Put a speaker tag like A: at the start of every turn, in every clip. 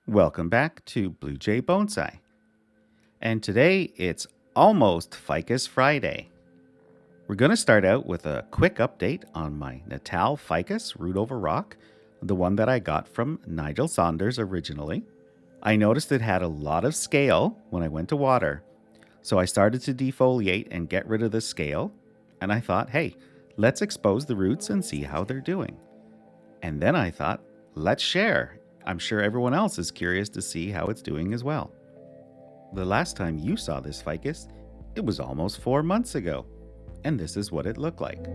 A: Welcome back to Blue Jay Bonsai. And today it's Almost Ficus Friday. We're going to start out with a quick update on my Natal Ficus root over rock, the one that I got from Nigel Saunders originally. I noticed it had a lot of scale when I went to water, so I started to defoliate and get rid of the scale, and I thought, hey, let's expose the roots and see how they're doing. And then I thought, let's share. I'm sure everyone else is curious to see how it's doing as well. The last time you saw this ficus, it was almost 4 months ago, and this is what it looked like.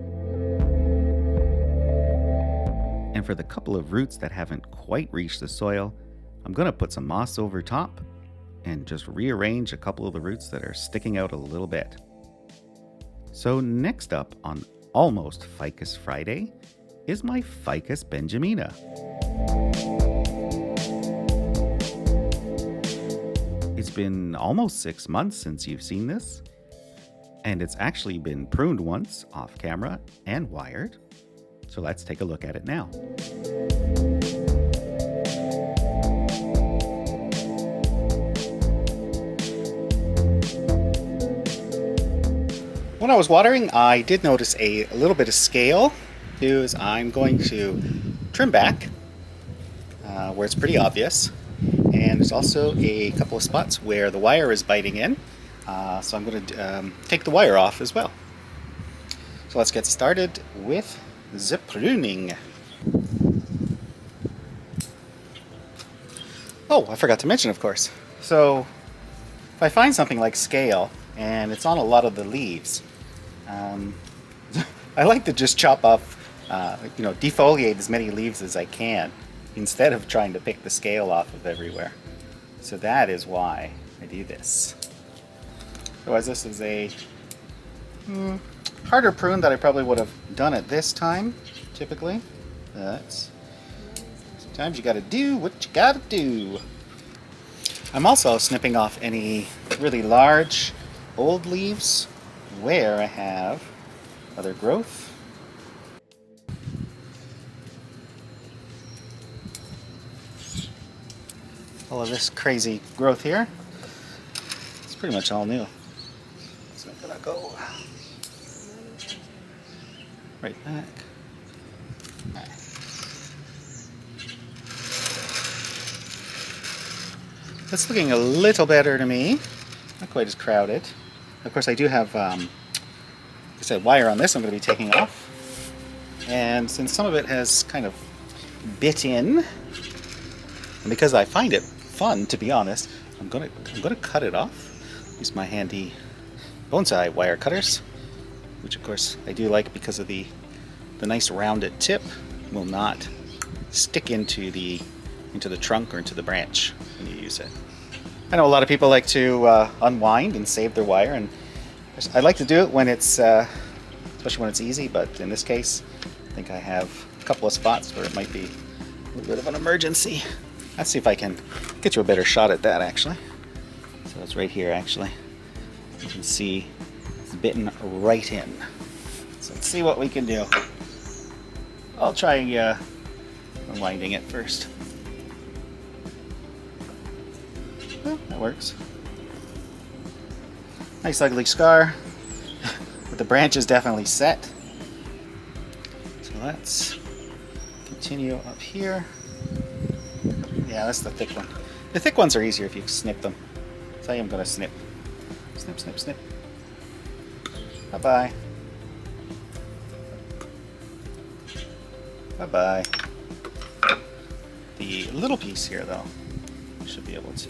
A: And for the couple of roots that haven't quite reached the soil, I'm going to put some moss over top and just rearrange a couple of the roots that are sticking out a little bit. So next up on Almost Ficus Friday is my Ficus Benjamina. It's been almost 6 months since you've seen this, and it's actually been pruned once off camera and wired. So let's take a look at it now. When I was watering, I did notice a little bit of scale. Is I'm going to trim back where it's pretty obvious, and there's also a couple of spots where the wire is biting in, so I'm going to take the wire off as well. So let's get started with the pruning. Oh, I forgot to mention, of course. So if I find something like scale and it's on a lot of the leaves, I like to just chop off, defoliate as many leaves as I can instead of trying to pick the scale off of everywhere. So that is why I do this. Otherwise, this is a harder prune that I probably would have done at this time, typically. But sometimes you gotta do what you gotta do. I'm also snipping off any really large old leaves where I have other growth. All of this crazy growth here, it's pretty much all new. So I'm gonna go right back. Right. That's looking a little better to me. Not quite as crowded. Of course, I do have, like I said, wire on this I'm going to be taking off. And since some of it has kind of bit in, and because I find it fun, to be honest, I'm going to cut it off. Use my handy bonsai wire cutters, which of course I do like because of the nice rounded tip. Will not stick into the trunk or into the branch when you use it. I know a lot of people like to unwind and save their wire, and I like to do it when it's, especially when it's easy, but in this case, I think I have a couple of spots where it might be a little bit of an emergency. Let's see if I can get you a better shot at that, actually. So it's right here, actually. You can see it's bitten right in. So let's see what we can do. I'll try unwinding it first. Well, that works. Nice ugly scar, but the branch is definitely set. So let's continue up here. Yeah, that's the thick one. The thick ones are easier if you snip them. So I am going to snip. Snip, snip, snip. Bye-bye. Bye-bye. The little piece here, though, should be able to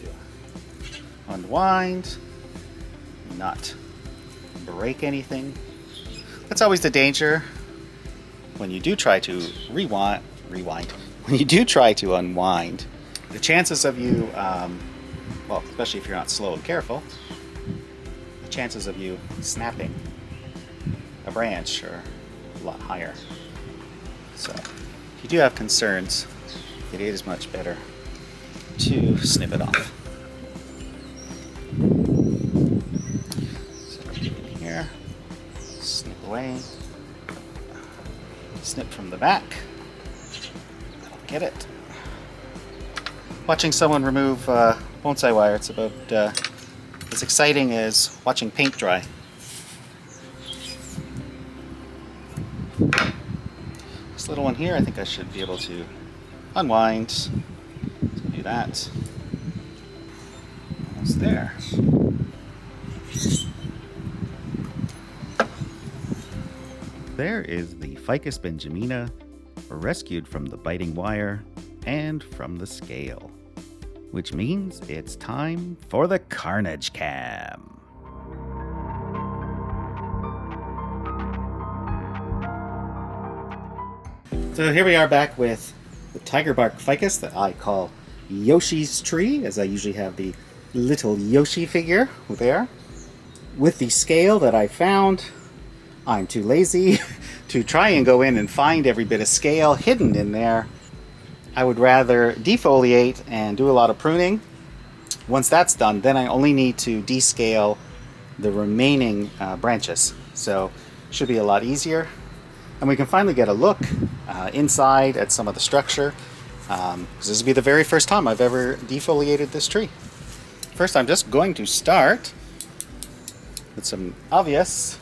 A: unwind, not break anything. That's always the danger when you do try to rewind. When you do try to unwind, the chances of you, well, especially if you're not slow and careful, the chances of you snapping a branch are a lot higher. So if you do have concerns, it is much better to snip it off. So get in here, snip away, snip from the back. Get it. watching someone remove bonsai wire. It's about as exciting as watching paint dry. This little one here, I think I should be able to unwind. So do that. Almost there. There is the Ficus Benjamina, rescued from the biting wire and from the scale, which means it's time for the Carnage Cam. So here we are back with the Tigerbark Ficus that I call Yoshi's tree, as I usually have the little Yoshi figure there. With the scale that I found, I'm too lazy to try and go in and find every bit of scale hidden in there. I would rather defoliate and do a lot of pruning. Once that's done, then I only need to descale the remaining branches. So it should be a lot easier. And we can finally get a look inside at some of the structure. Because this will be the very first time I've ever defoliated this tree. First, I'm just going to start with some obvious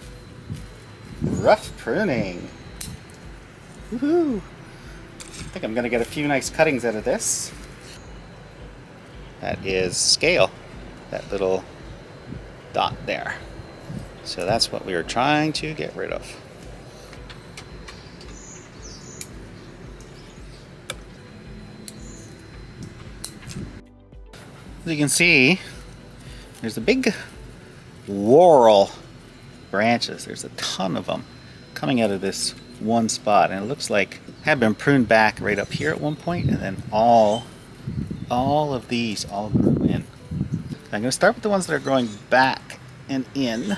A: rough pruning. Woohoo! I think I'm going to get a few nice cuttings out of this. That is scale, that little dot there. So that's what we were trying to get rid of. As you can see, there's a big whorl branches. There's a ton of them coming out of this one spot, and it looks like had been pruned back right up here at one point, and then all of these all grew in. I'm going to start with the ones that are growing back and in.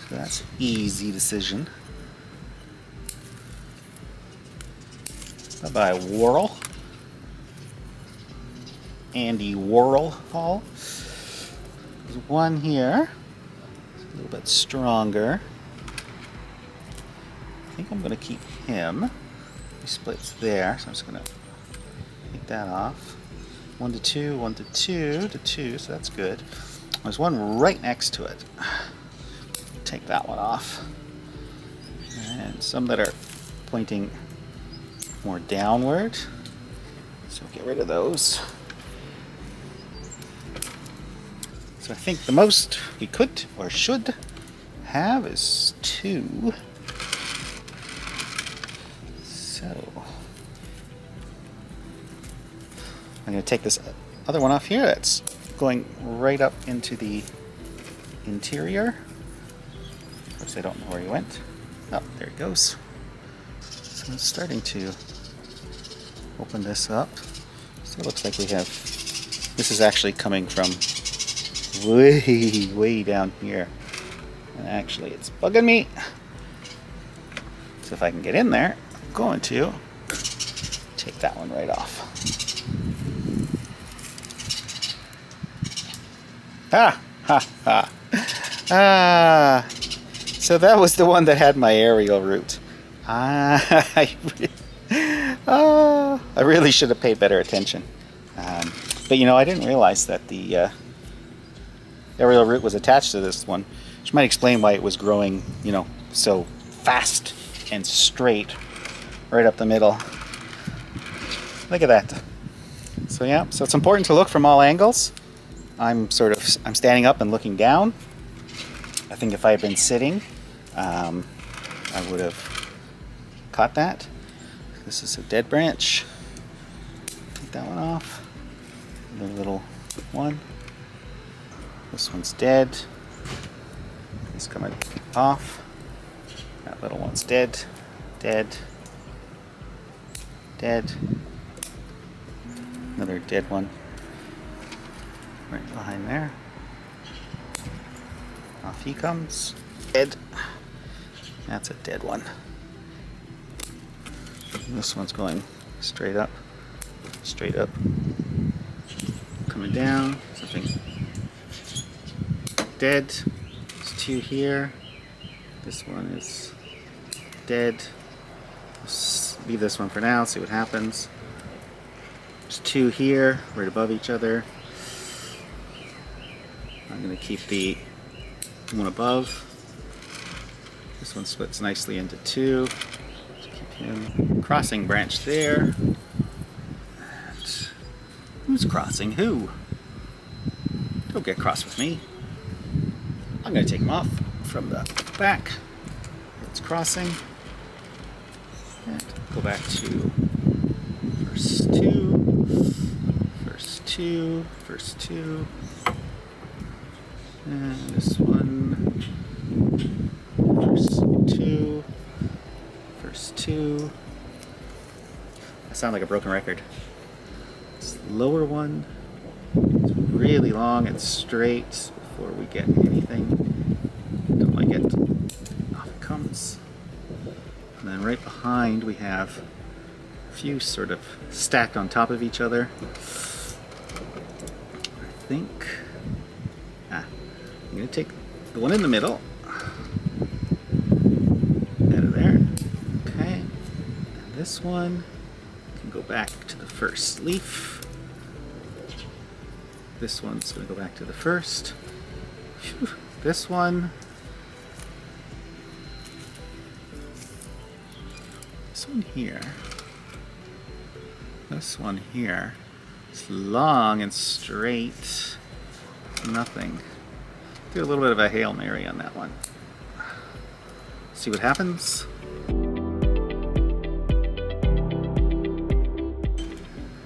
A: So that's an easy decision. Bye-bye, whorl. Andy Warhol. There's one here. It's a little bit stronger. I think I'm going to keep him. He splits there, so I'm just going to take that off. 1 to 2, 1 to 2 to 2, so that's good. There's one right next to it. Take that one off. And some that are pointing more downward. So get rid of those. So I think the most we could or should have is 2. So I'm going to take this other one off here that's going right up into the interior. Of course, I don't know where he went. Oh, there he goes. So I'm starting to open this up. So it looks like we have, this is actually coming from way down here. And actually it's bugging me. So if I can get in there, I'm going to take that one right off. Ha! Ha! Ha! Ah! So that was the one that had my aerial root. I really should have paid better attention. But you know, I didn't realize that the aerial root was attached to this one, which might explain why it was growing, you know, so fast and straight right up the middle. Look at that. So yeah, so it's important to look from all angles. I'm standing up and looking down. I think if I had been sitting, I would have caught that. This is a dead branch. Take that one off. The little one. This one's dead. It's coming off. That little one's dead. Dead. Dead. Another dead one. Right behind there. Off he comes. Dead. That's a dead one. And this one's going straight up. Straight up. Coming down. Something dead. There's 2 here. This one is dead. leave this one for now, see what happens. There's two here, right above each other. I'm going to keep the one above. This one splits nicely into two. Just keep him. Crossing branch there. And who's crossing who? Don't get cross with me. I'm going to take him off from the back. It's crossing. And go back to first two, first two, first two. And this one, first two. I sound like a broken record. This lower one is really long and straight before we get anything. Don't like it. Off it comes. And then right behind we have a few sort of stacked on top of each other. I think. I'm going to take the one in the middle. Out of there. Okay. And this one can go back to the first leaf. This one's going to go back to the first. Whew. This one. This one here. This one here. It's long and straight. Nothing. Do a little bit of a Hail Mary on that one. See what happens.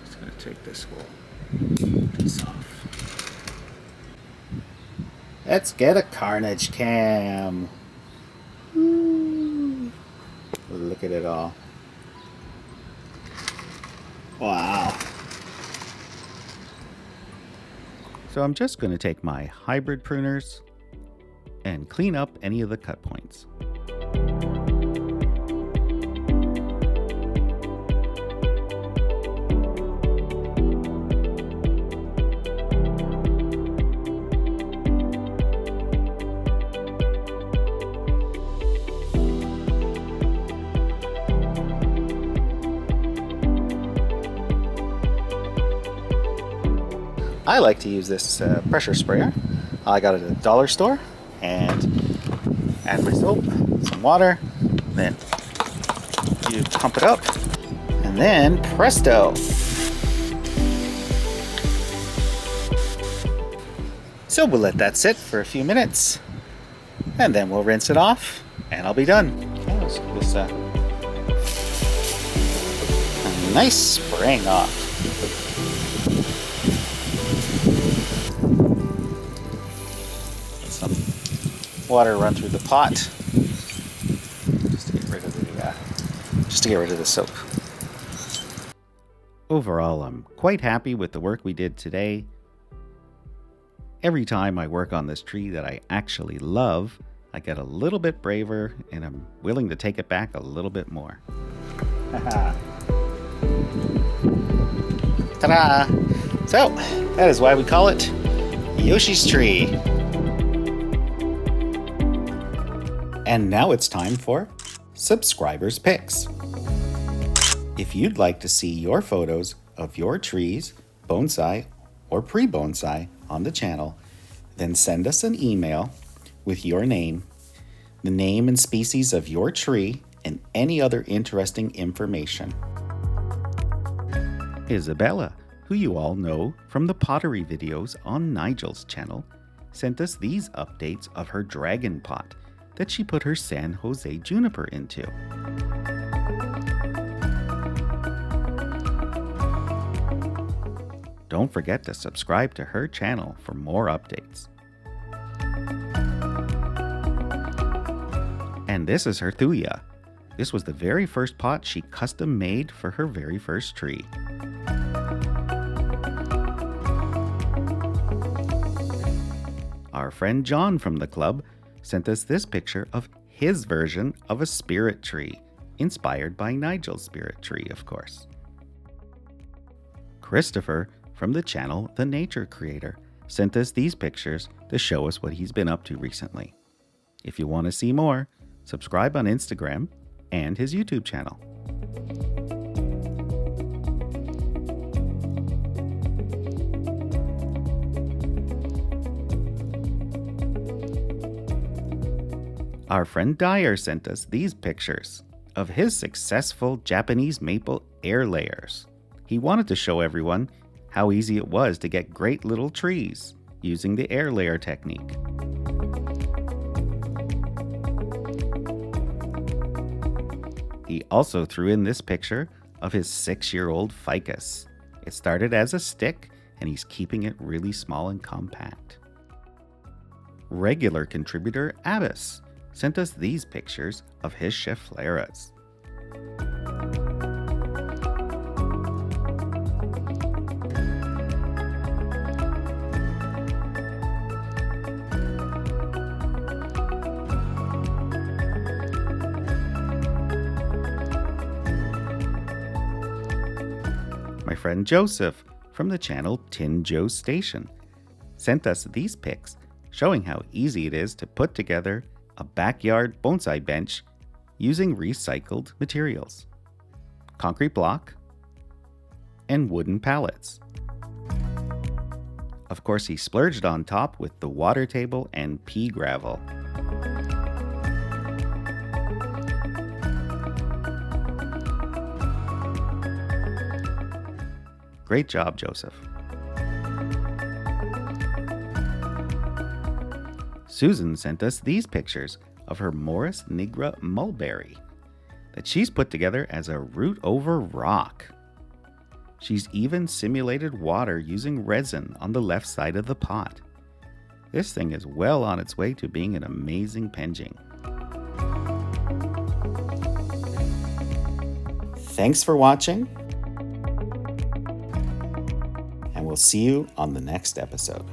A: Just going to take this whole piece off. Let's get a carnage cam. Ooh. Look at it all. Wow. So I'm just going to take my hybrid pruners and clean up any of the cut points. I like to use this pressure sprayer. I got it at the dollar store, and add my soap, some water, then you pump it up, and then presto! So we'll let that sit for a few minutes, and then we'll rinse it off, and I'll be done. Oh, let's get this a nice spraying off. Water run through the pot just to get rid of the soap. Overall, I'm quite happy with the work we did today. Every time I work on this tree that I actually love, I get a little bit braver and I'm willing to take it back a little bit more. Ta-da! So, that is why we call it Yoshi's Tree. And now it's time for Subscribers Picks. If you'd like to see your photos of your trees, bonsai or pre-bonsai on the channel, then send us an email with your name, the name and species of your tree, and any other interesting information. Isabella, who you all know from the pottery videos on Nigel's channel, sent us these updates of her dragon pot that she put her San Jose juniper into. Don't forget to subscribe to her channel for more updates. And this is her Thuya. This was the very first pot she custom made for her very first tree. Our friend John from the club sent us this picture of his version of a spirit tree, inspired by Nigel's spirit tree, of course. Christopher from the channel The Nature Creator sent us these pictures to show us what he's been up to recently. If you want to see more, subscribe on Instagram and his YouTube channel. Our friend Dyer sent us these pictures of his successful Japanese maple air layers. He wanted to show everyone how easy it was to get great little trees using the air layer technique. He also threw in this picture of his 6-year-old ficus. It started as a stick, and he's keeping it really small and compact. Regular contributor Abbas sent us these pictures of his Scheffleras. My friend Joseph from the channel Tin Joe's Station sent us these pics showing how easy it is to put together a backyard bonsai bench using recycled materials, concrete block, and wooden pallets. Of course, he splurged on top with the water table and pea gravel. Great job, Joseph. Susan sent us these pictures of her Morris nigra mulberry that she's put together as a root over rock. She's even simulated water using resin on the left side of the pot. This thing is well on its way to being an amazing penjing. Thanks for watching, and we'll see you on the next episode.